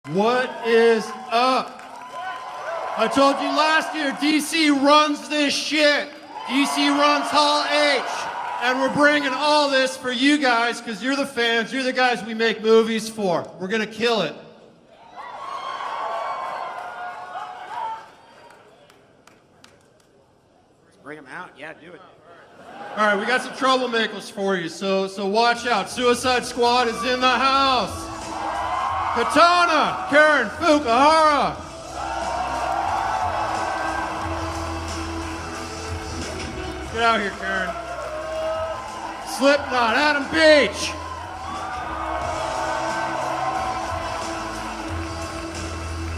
What is up? I told you last year, DC runs this shit. DC runs Hall H. And we're bringing all this for you guys, because you're the fans, you're the guys we make movies for. We're gonna kill it. Bring them out, yeah, do it. All right, we got some troublemakers for you, so watch out. Suicide Squad is in the house. Katana, Karen Fukuhara. Get out here, Karen. Slipknot, Adam Beach.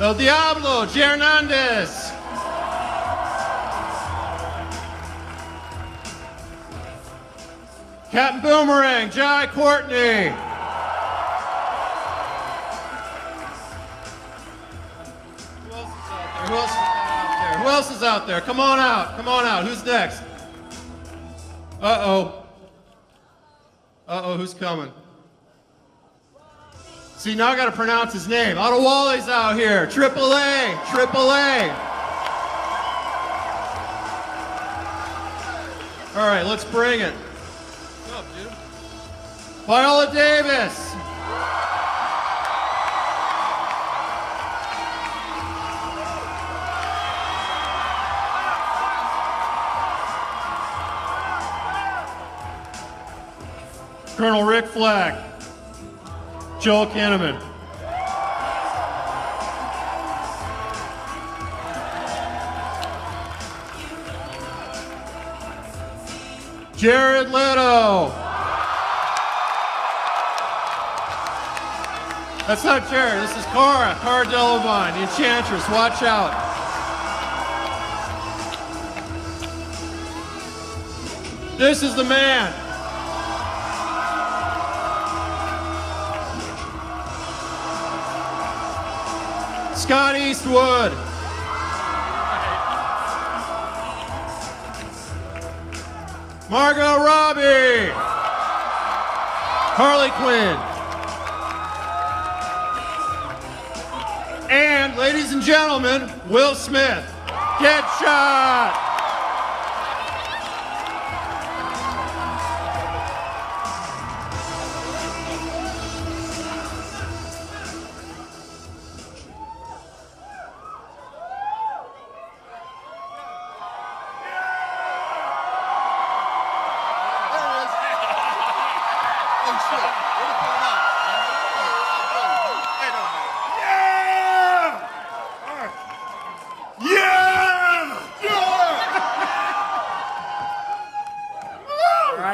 El Diablo, Jay Hernandez. Captain Boomerang, Jai Courtney. Who else is out there? Come on out. Come on out. Who's next? Uh-oh. Uh-oh, who's coming? See, now I got to pronounce his name. Adewale's out here. Triple A. Triple A. All right, let's bring it. What's up, dude? Viola Davis. Colonel Rick Flack, Joel Kinnaman, Jared Leto. That's not Jared, this is Cara Delevingne, the Enchantress, watch out. This is the man. Scott Eastwood. Margot Robbie. Harley Quinn. And, ladies and gentlemen, Will Smith. Get shot.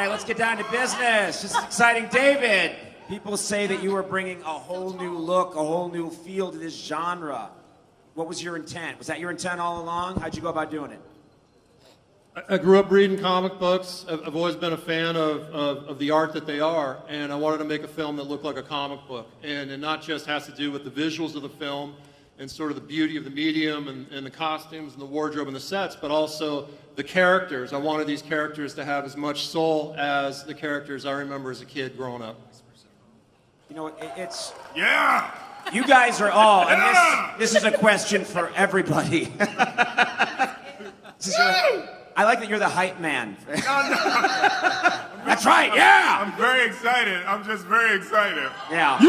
Let's get down to business. This is exciting. David, people say that you are bringing a whole new look, a whole new feel to this genre. What was your intent? Was that your intent all along? How'd you go about doing it? I grew up reading comic books. I've always been a fan of the art that they are, and I wanted to make a film that looked like a comic book. And it not just has to do with the visuals of the film and sort of the beauty of the medium and the costumes and the wardrobe and the sets, but also the characters. I wanted these characters to have as much soul as the characters I remember as a kid growing up. You know, it's... Yeah! You guys are all, and this is a question for everybody. I like that you're the hype man. No. That's right, yeah! I'm very excited. I'm just very excited. Yeah.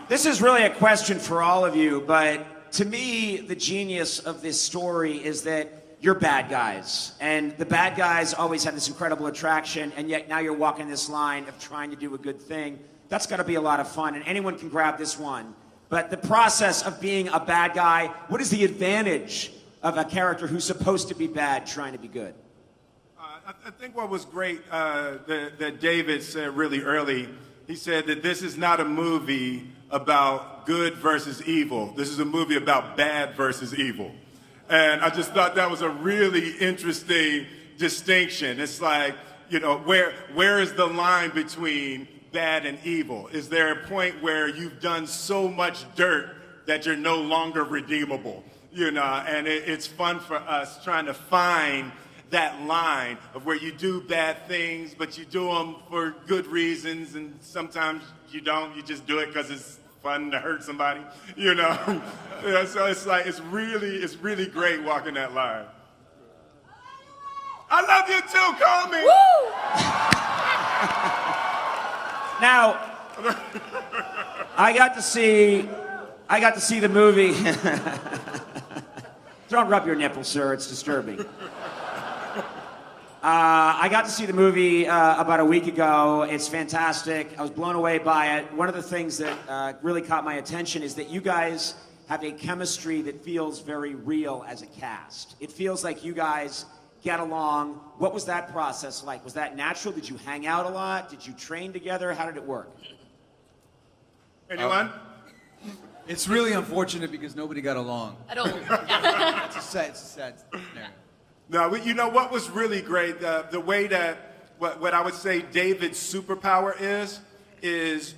This is really a question for all of you, but to me, the genius of this story is that you're bad guys. And the bad guys always have this incredible attraction, and yet now you're walking this line of trying to do a good thing. That's got to be a lot of fun, and anyone can grab this one. But the process of being a bad guy, what is the advantage of a character who's supposed to be bad trying to be good? I think what was great that David said really early, he said that this is not a movie about good versus evil. This is a movie about bad versus evil. And I just thought that was a really interesting distinction. It's like, you know, where is the line between bad and evil? Is there a point where you've done so much dirt that you're no longer redeemable? You know, and it's fun for us trying to find that line of where you do bad things, but you do them for good reasons, and sometimes you don't. You just do it because it's fun to hurt somebody, you know. Yeah, so it's like it's really great walking that line. I love you too, call me. Now, I got to see the movie. Don't rub your nipples, sir. It's disturbing. I got to see the movie about a week ago. It's fantastic. I was blown away by it. One of the things that really caught my attention is that you guys have a chemistry that feels very real as a cast. It feels like you guys get along. What was that process like? Was that natural? Did you hang out a lot? Did you train together? How did it work? Anyone? It's really unfortunate because nobody got along. At all. It's a sad scenario. No, you know what was really great? The way that what I would say David's superpower is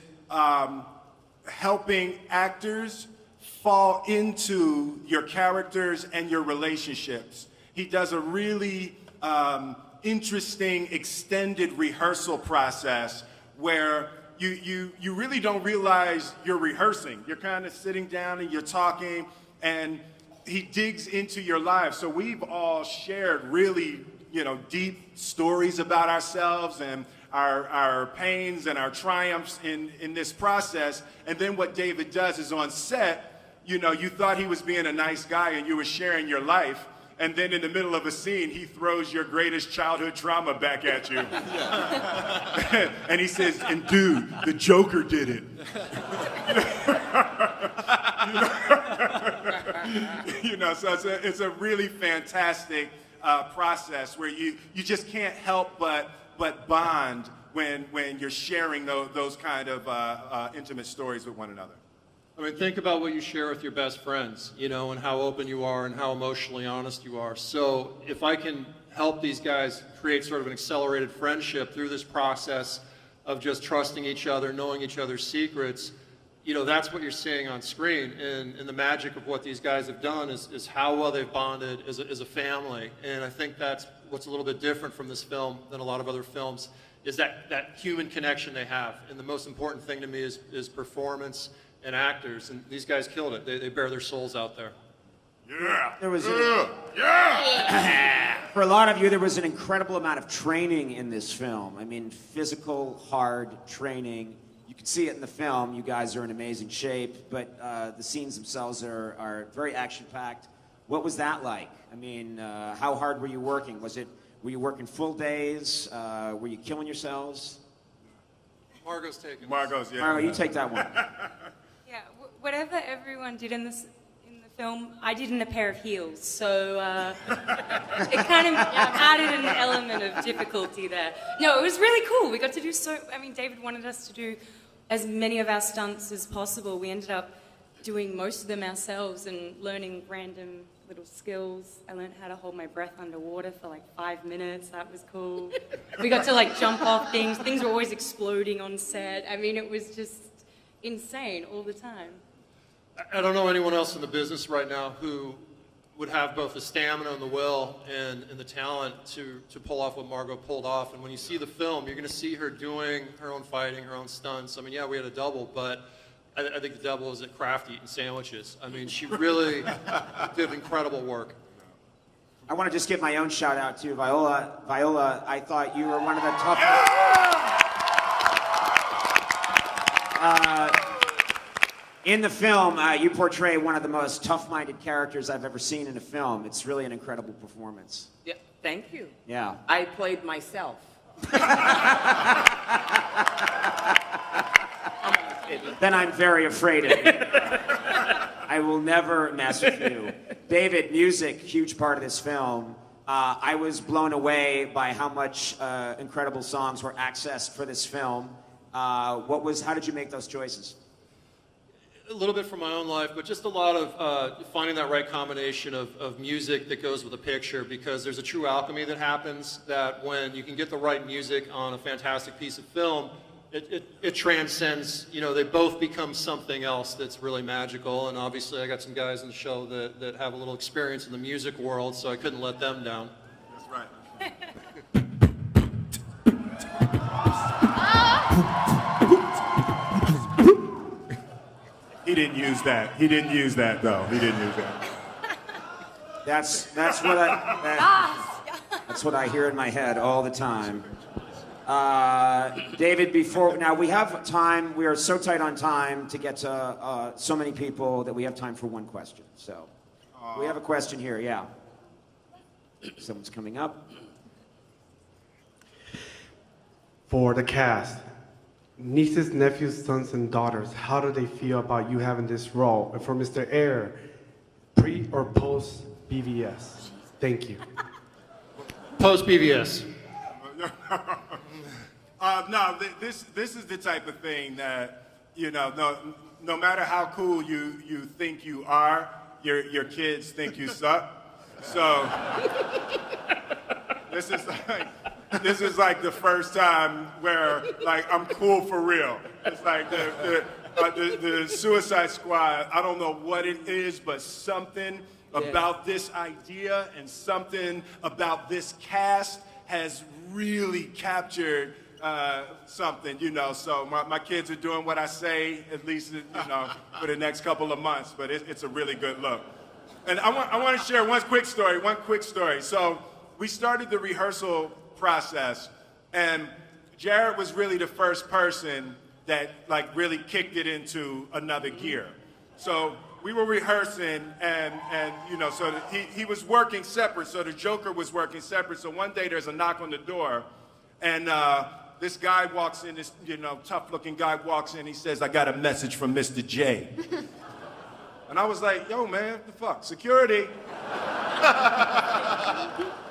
helping actors fall into your characters and your relationships. He does a really interesting extended rehearsal process where you really don't realize you're rehearsing. You're kind of sitting down and you're talking, and he digs into your lives. So we've all shared really, deep stories about ourselves and our pains and our triumphs in this process. And then what David does is on set, you thought he was being a nice guy and you were sharing your life. And then in the middle of a scene, he throws your greatest childhood trauma back at you. And he says, and dude, the Joker did it. So it's a really fantastic process where you just can't help but bond when you're sharing those kind of intimate stories with one another. I mean, think about what you share with your best friends, and how open you are and how emotionally honest you are. So if I can help these guys create sort of an accelerated friendship through this process of just trusting each other, knowing each other's secrets, that's what you're seeing on screen. And the magic of what these guys have done is how well they've bonded as a family. And I think that's what's a little bit different from this film than a lot of other films, is that human connection they have. And the most important thing to me is performance and actors, and these guys killed it. They bear their souls out there. Yeah. There was Yeah. For a lot of you, there was an incredible amount of training in this film. I mean, physical, hard training. You can see it in the film. You guys are in amazing shape, but the scenes themselves are very action-packed. What was that like? I mean, how hard were you working? Were you working full days? Were you killing yourselves? Margot's taking Margot's, yeah. Margot, you take that one. Yeah, whatever everyone did in the film, I did in a pair of heels, so it kind of added an element of difficulty there. No, it was really cool. We got to do David wanted us to do as many of our stunts as possible. We ended up doing most of them ourselves and learning random little skills. I learned how to hold my breath underwater for like 5 minutes. That was cool. We got to jump off things. Things were always exploding on set. I mean, it was just insane all the time. I don't know anyone else in the business right now who would have both the stamina and the will and the talent to pull off what Margot pulled off. And when you see the film, you're going to see her doing her own fighting, her own stunts. I mean, yeah, we had a double, but I think the double is at Kraft eating sandwiches. I mean, she really did incredible work. I want to just give my own shout out to Viola. Viola, I thought you were one of the toughest. In the film, you portray one of the most tough-minded characters I've ever seen in a film. It's really an incredible performance. Yeah, thank you. Yeah. I played myself. Then I'm very afraid of you. I will never mess with you. David, music, huge part of this film. I was blown away by how much incredible songs were accessed for this film. How did you make those choices? A little bit from my own life, but just a lot of finding that right combination of music that goes with a picture, because there's a true alchemy that happens that when you can get the right music on a fantastic piece of film, it transcends, they both become something else that's really magical. And obviously I got some guys in the show that have a little experience in the music world, so I couldn't let them down. That's right. didn't use that. He didn't use that, though. He didn't use that. That's what I hear in my head all the time. David, now we have time. We are so tight on time to get to so many people that we have time for one question. So we have a question here. Yeah, someone's coming up. For the cast, nieces, nephews, sons, and daughters, how do they feel about you having this role? And for Mr. Air, pre or post BVS? Thank you. Post BVS. No, this is the type of thing that, you know, no matter how cool you think you are, your kids think you suck. So this is like the first time where like I'm cool for real. It's like the Suicide Squad. I don't know what it is, but something about this idea and something about this cast has really captured something, you know. So my kids are doing what I say, at least, you know, for the next couple of months. But it's a really good look. And I want to share one quick story. So we started the rehearsal process, and Jared was really the first person that like really kicked it into another gear. So we were rehearsing, and you know, so he was working separate. So the Joker was working separate. So one day there's a knock on the door, and this guy walks in. This, you know, tough-looking guy walks in. He says, "I got a message from Mr. J." And I was like, "Yo, man, what the fuck? Security?"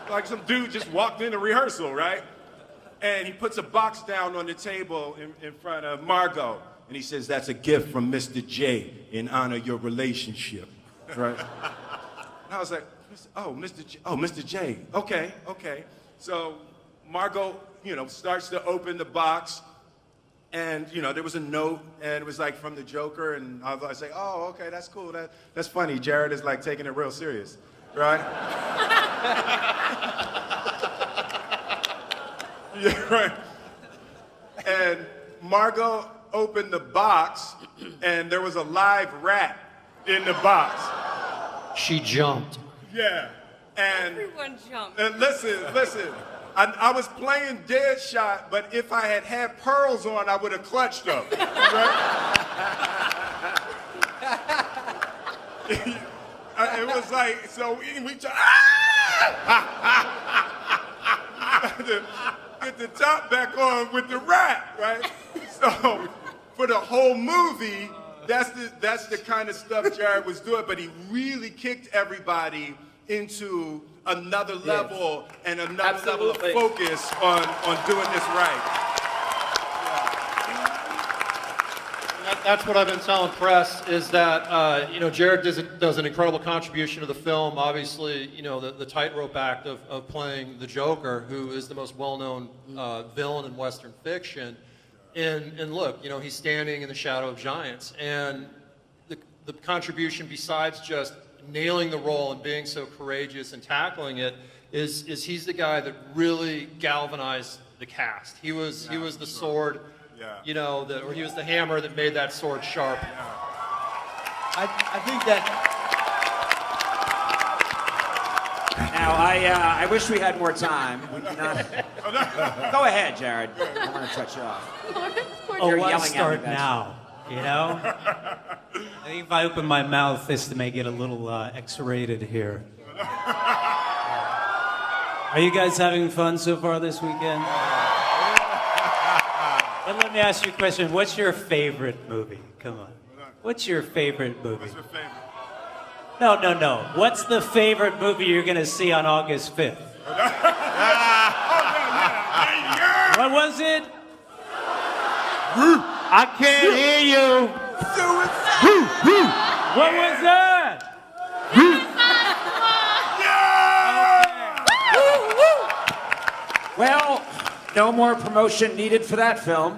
Like some dude just walked into rehearsal, right? And he puts a box down on the table in front of Margot. And he says, "That's a gift from Mr. J in honor of your relationship." Right? And I was like, "Oh, Mr. J. Okay. So Margot, you know, starts to open the box. And, you know, there was a note, and it was like from the Joker. And I was like, "Oh, okay, that's cool. That's funny. Jared is like taking it real serious." Right? Yeah, right. And Margot opened the box, and there was a live rat in the box. She jumped. Yeah. And Everyone jumped. And listen. I was playing dead shot, but if I had pearls on, I would have clutched them. Right? It was like, so we get the top back on with the rat, right? So for the whole movie, that's the kind of stuff Jared was doing, but he really kicked everybody into another level and another level of focus on doing this right. That's what I've been telling press, is that, you know, Jared does an incredible contribution to the film. Obviously, you know, the tightrope act of playing the Joker, who is the most well-known villain in Western fiction. And look, you know, he's standing in the shadow of giants. And the contribution, besides just nailing the role and being so courageous and tackling it, is he's the guy that really galvanized the cast. He was the sword. Yeah. You know, or he was the hammer that made that sword sharp. Yeah. I think that. Now, I wish we had more time. We cannot. Go ahead, Jared. I don't want to cut you off. Oh, You're why yelling at start me, that's- now? You know? I think if I open my mouth, this may get a little X-rated here. Are you guys having fun so far this weekend? And let me ask you a question. What's your favorite movie? Come on. What's your favorite movie? What's your favorite? No. What's the favorite movie you're going to see on August 5th? What was it? I can't hear you. What was that? Well, no more promotion needed for that film.